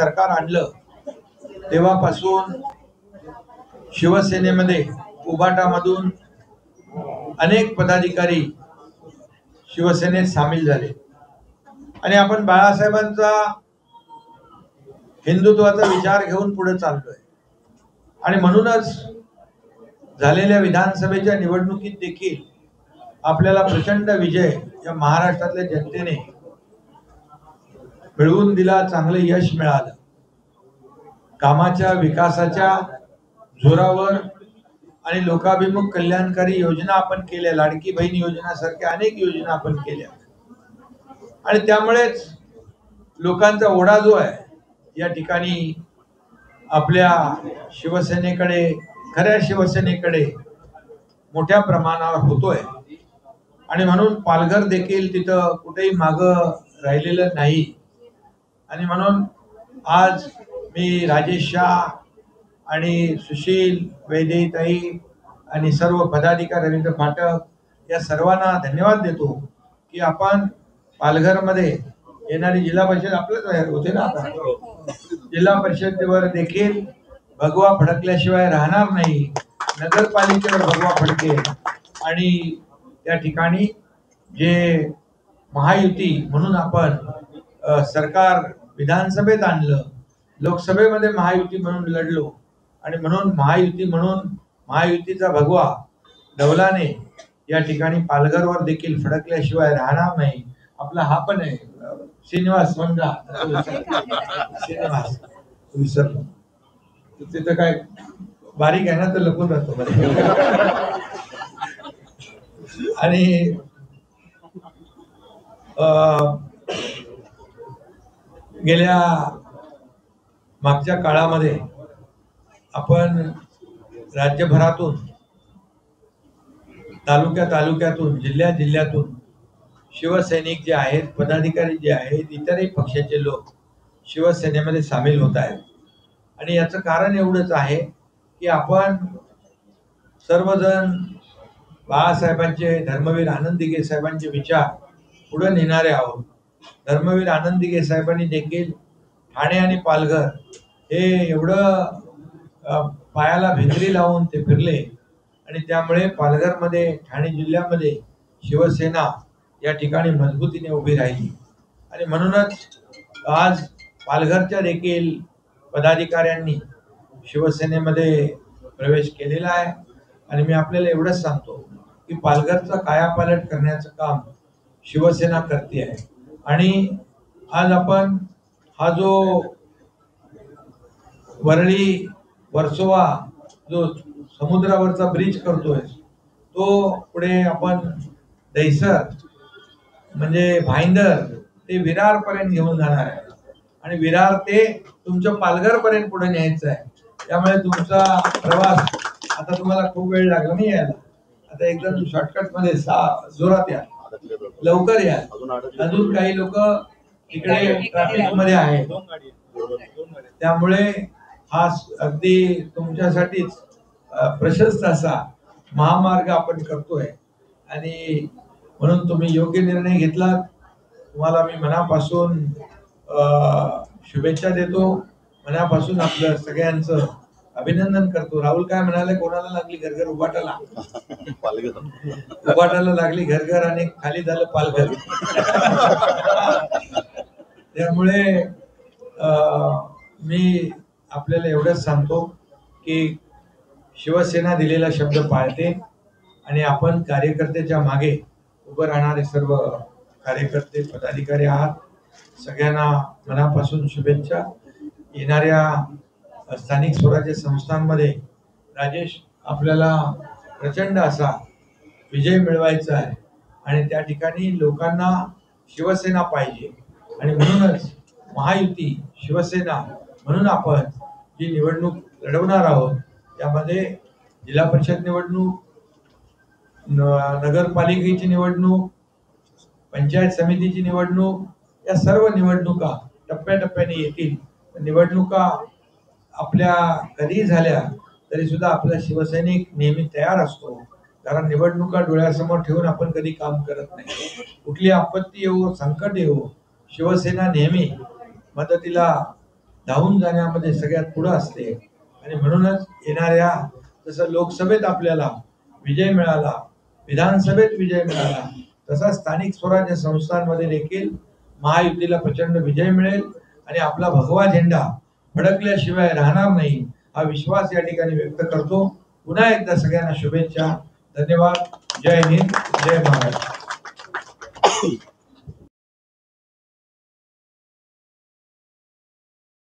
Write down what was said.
सरकार आणलं तेव्हापासून शिवसेनेमध्ये उभाटामधून अनेक पदाधिकारी शिवसेनेत सामील झाले आणि आपण बाळासाहेबांचा हिंदुत्वाचा विचार घेऊन पुढे चाललोय आणि म्हणूनच झालेल्या विधानसभेच्या निवडणुकीत देखील आपल्याला प्रचंड विजय या महाराष्ट्रातल्या जनतेने मिळवून दिला, चांगलं यश मिळालं। कामाच्या विकासाच्या जोरावर आणि लोकाभिमुख कल्याणकारी योजना आपण केल्या, लाडकी बहीण योजना सारख्या अनेक योजना आपण केल्या आणि त्यामुळेच लोकांचा ओढा जो आहे या ठिकाणी आपल्या शिवसेनेकडे, खऱ्या शिवसेनेकडे मोठ्या प्रमाणावर होतोय आणि म्हणून पालघर देखील तिथं कुठेही मागं राहिलेलं नाही आणि म्हणून आज मी राजेश शाह आणि सुशील वैदेताई आणि सर्व पदाधिकारी, रवींद्र फाटक या सर्वांना धन्यवाद देतो की आपण पालघरमध्ये येणारी जिल्हा परिषद आपल्याच होते ना, आता जिल्हा परिषदेवर देखील भगवा फडकल्याशिवाय राहणार नाही, नगरपालिकेवर भगवा फडकेल आणि त्या ठिकाणी जे महायुती म्हणून आपण सरकार विधानसभेत आणलं, लोकसभेमध्ये महायुती म्हणून लढलो आणि म्हणून महायुती म्हणून महायुतीचा भगवा डौलाने या ठिकाणी पालघरवर देखील फडकल्याशिवाय राहणार नाही। आपला हा पण आहे श्रीनिवास वंजा, श्रीनिवास विसरलो, तिथं काय बारीक आहे ना तर लपून राहतो आणि गेल्या मागच्या काळामध्ये आपण राज्यभरातून, तालुक्यातून, जिल्ह्यातून शिवसैनिक जे आहेत, पदाधिकारी जे आहेत, इतरही पक्षाचे लोक शिवसेनेमध्ये सामील होत आहेत आणि याचं कारण एवढंच आहे की आपण सर्वजण बाळासाहेबांचे, धर्मवीर आनंद दिघे साहेबांचे विचार पुढे नेणारे आहोत। धर्मवीर आनंद दिघे साहेबांनी देखील ठाणे आणि पालघर हे एवढं पायाला भिंगरी लावून ते फिरले आणि त्यामुळे पालघरमध्ये, ठाणे जिल्ह्यामध्ये शिवसेना या ठिकाणी मजबूतीने उभी राहिली आणि म्हणूनच आज पालघरच्या देखील पदाधिकाऱ्यांनी शिवसेनेमध्ये प्रवेश केलेला आहे आणि मी आपल्याला एवढंच सांगतो की पालघरचा कायापालट करण्याचं काम शिवसेना करते आहे आणि आज आपण हा जो वरळी वर्सोवा जो समुद्रावरचा ब्रिज करतोय तो पुढे आपण दहिसर म्हणजे भाईंदर ते विरार पर्यंत घेऊन जाणार आहे आणि विरार ते तुमच्या पालघर पर्यंत पुढे न्यायचं आहे। त्यामुळे तुमचा प्रवास आता तुम्हाला खूप वेळ लागला नाही यायला, आता एकदम शॉर्टकट मध्ये जोरात या, लवकर या, अजून काही लोक इकडे ट्रॅफिक मध्ये आहेत, त्यामुळे हा अगदी तुमच्यासाठीच प्रशस्त असा महामार्ग आपण करतोय आणि म्हणून तुम्ही योग्य निर्णय घेतला, तुम्हाला मी मनापासून शुभेच्छा देतो, मनापासून आपलं सगळ्यांचं अभिनंदन करतो। राहुल काय म्हणाले, कोणाला लागली घरघर उभाटाला, उभाटाला लागली घरघर आणि खाली झालं पालघर त्यामुळे मी आपल्याला एवढंच सांगतो की शिवसेना दिलेला शब्द पाळते आणि आपण कार्यकर्त्याच्या मागे उभं राहणारे सर्व कार्यकर्ते, पदाधिकारी आहात। सगळ्यांना मनापासून शुभेच्छा। येणाऱ्या स्थानिक स्वराज्य संस्थांमध्ये राजेश आपल्याला प्रचंड असा विजय मिळवायचा आहे आणि त्या ठिकाणी लोकांना शिवसेना पाहिजे आणि म्हणूनच महायुती शिवसेना म्हणून आपण जी निवडणूक लढवणार आहोत त्यामध्ये जिल्हा परिषद निवडणूक, नगरपालिकेची निवडणूक, पंचायत समितीची निवडणूक या सर्व निवडणुका टप्प्याटप्प्याने येतील। निवडणुका आपल्या कधी झाल्या तरी सुद्धा आपला शिवसैनिक नेहमी तयार असतो, कारण निवडणुका डोळ्यासमोर ठेवून आपण कधी काम करत नाही। कुठली आपत्ती येवो, संकट येवो, शिवसेना नेहमी मदतीला धावून जाण्यामध्ये सगळ्यात पुढे असते आणि म्हणूनच येणाऱ्या जसं लोकसभेत आपल्याला विजय मिळाला, विधानसभेत विजय मिळाला, तसा स्थानिक स्वराज्य संस्थांमध्ये देखील महायुतीला प्रचंड विजय मिळेल आणि आपला भगवा झेंडा फडकल्याशिवाय राहणार नाही हा विश्वास या ठिकाणी व्यक्त करतो. पुन्हा एकदा सगळ्यांना शुभेच्छा. धन्यवाद. जय हिंद, जय महाराष्ट्र.